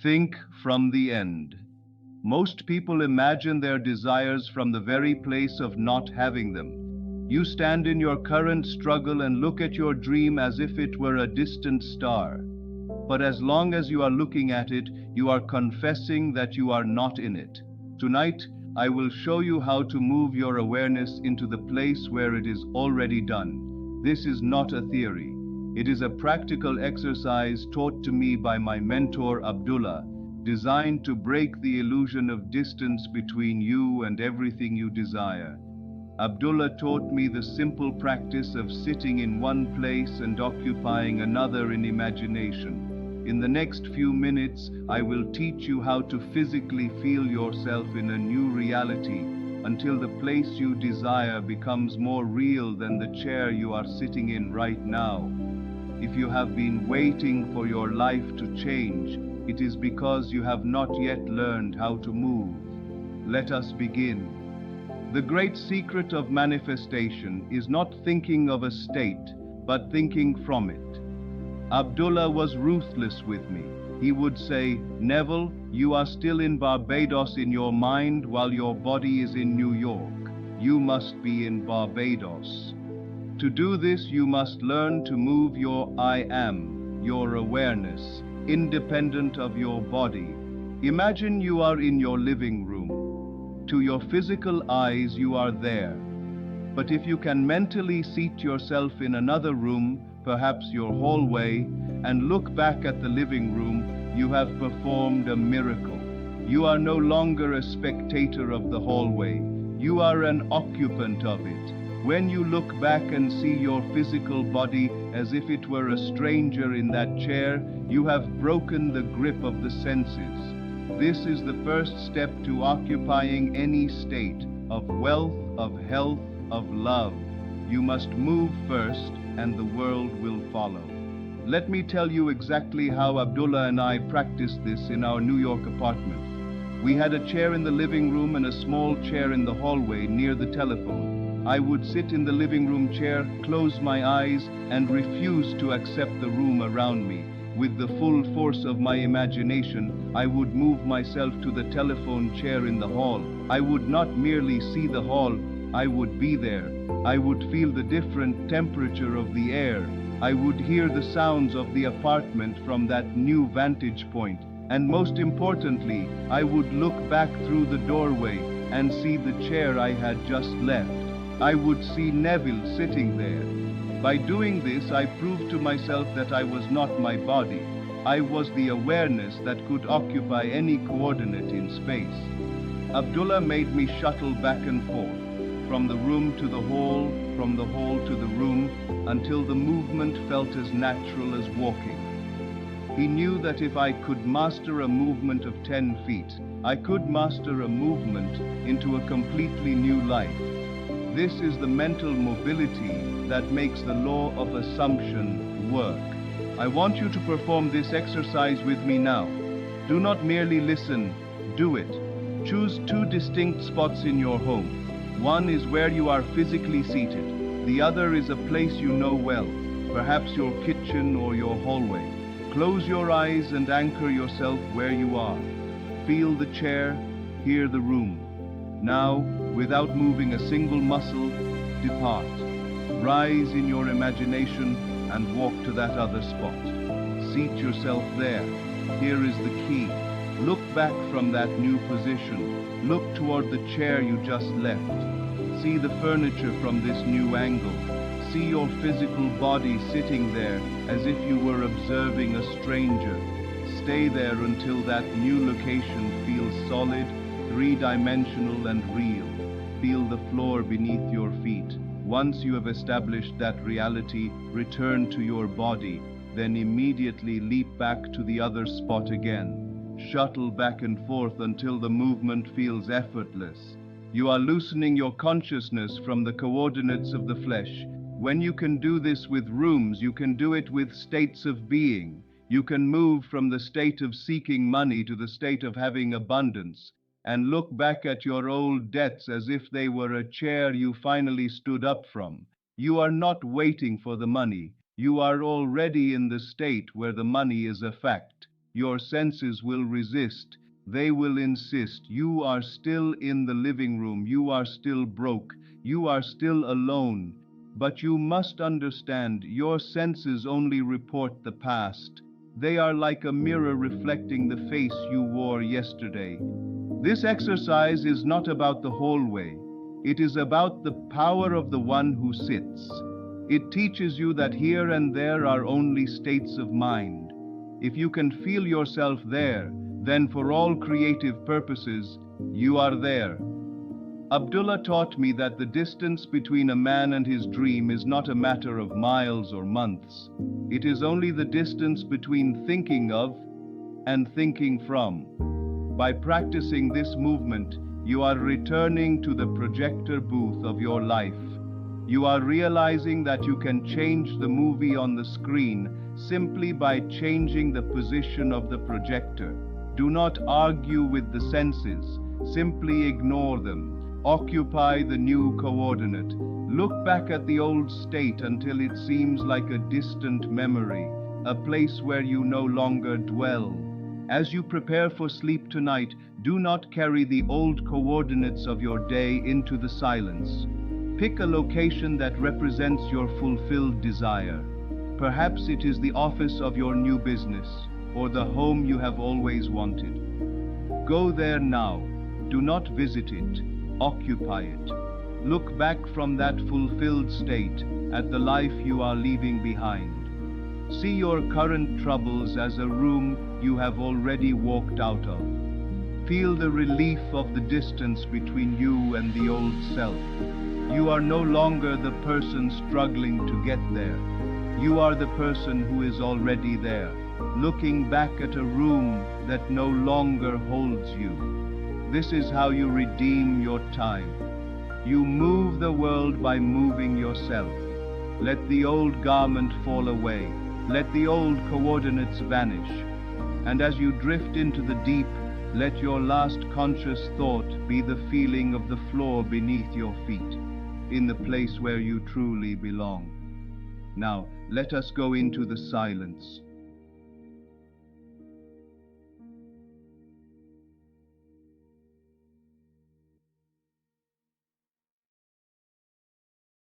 Think from the end. Most people imagine their desires from the very place of not having them. You stand in your current struggle and look at your dream as if it were a distant star. But as long as you are looking at it, you are confessing that you are not in it. Tonight, I will show you how to move your awareness into the place where it is already done. This is not a theory. It is a practical exercise taught to me by my mentor Abdullah, designed to break the illusion of distance between you and everything you desire. Abdullah taught me the simple practice of sitting in one place and occupying another in imagination. In the next few minutes, I will teach you how to physically feel yourself in a new reality until the place you desire becomes more real than the chair you are sitting in right now. If you have been waiting for your life to change, it is because you have not yet learned how to move. Let us begin. The great secret of manifestation is not thinking of a state, but thinking from it. Abdullah was ruthless with me. He would say, "Neville, you are still in Barbados in your mind while your body is in New York. You must be in Barbados. To do this, you must learn to move your I am, your awareness, independent of your body. Imagine you are in your living room. To your physical eyes, you are there. But if you can mentally seat yourself in another room, perhaps your hallway, and look back at the living room, you have performed a miracle. You are no longer a spectator of the hallway. You are an occupant of it. When you look back and see your physical body as if it were a stranger in that chair, you have broken the grip of the senses. This is the first step to occupying any state of wealth, of health, of love. You must move first, and the world will follow. Let me tell you exactly how Abdullah and I practiced this in our New York apartment. We had a chair in the living room and a small chair in the hallway near the telephone. I would sit in the living room chair, close my eyes, and refuse to accept the room around me. With the full force of my imagination, I would move myself to the telephone chair in the hall. I would not merely see the hall, I would be there. I would feel the different temperature of the air. I would hear the sounds of the apartment from that new vantage point. And most importantly, I would look back through the doorway and see the chair I had just left. I would see Neville sitting there. By doing this, I proved to myself that I was not my body. I was the awareness that could occupy any coordinate in space. Abdullah made me shuttle back and forth, from the room to the hall, from the hall to the room, until the movement felt as natural as walking. He knew that if I could master a movement of 10 feet, I could master a movement into a completely new life. This is the mental mobility that makes the law of assumption work. I want you to perform this exercise with me now. Do not merely listen, do it. Choose 2 distinct spots in your home. One is where you are physically seated. The other is a place you know well, perhaps your kitchen or your hallway. Close your eyes and anchor yourself where you are. Feel the chair, hear the room. Now, without moving a single muscle, depart. Rise in your imagination and walk to that other spot. Seat yourself there. Here is the key. Look back from that new position. Look toward the chair you just left. See the furniture from this new angle. See your physical body sitting there as if you were observing a stranger. Stay there until that new location feels solid, 3-dimensional and real. Feel the floor beneath your feet. Once you have established that reality, return to your body, then immediately leap back to the other spot again. Shuttle back and forth until the movement feels effortless. You are loosening your consciousness from the coordinates of the flesh. When you can do this with rooms, you can do it with states of being. You can move from the state of seeking money to the state of having abundance, and look back at your old debts as if they were a chair you finally stood up from. You are not waiting for the money. You are already in the state where the money is a fact. Your senses will resist. They will insist. You are still in the living room. You are still broke. You are still alone. But you must understand, your senses only report the past. They are like a mirror reflecting the face you wore yesterday. This exercise is not about the hallway. It is about the power of the one who sits. It teaches you that here and there are only states of mind. If you can feel yourself there, then for all creative purposes, you are there. Abdullah taught me that the distance between a man and his dream is not a matter of miles or months. It is only the distance between thinking of and thinking from. By practicing this movement, you are returning to the projector booth of your life. You are realizing that you can change the movie on the screen simply by changing the position of the projector. Do not argue with the senses. Simply ignore them. Occupy the new coordinate. Look back at the old state until it seems like a distant memory, a place where you no longer dwell. As you prepare for sleep tonight, do not carry the old coordinates of your day into the silence. Pick a location that represents your fulfilled desire. Perhaps it is the office of your new business, or the home you have always wanted. Go there now. Do not visit it. Occupy it. Look back from that fulfilled state at the life you are leaving behind. See your current troubles as a room you have already walked out of. Feel the relief of the distance between you and the old self. You are no longer the person struggling to get there. You are the person who is already there, looking back at a room that no longer holds you. This is how you redeem your time. You move the world by moving yourself. Let the old garment fall away. Let the old coordinates vanish. And as you drift into the deep, let your last conscious thought be the feeling of the floor beneath your feet, in the place where you truly belong. Now, let us go into the silence.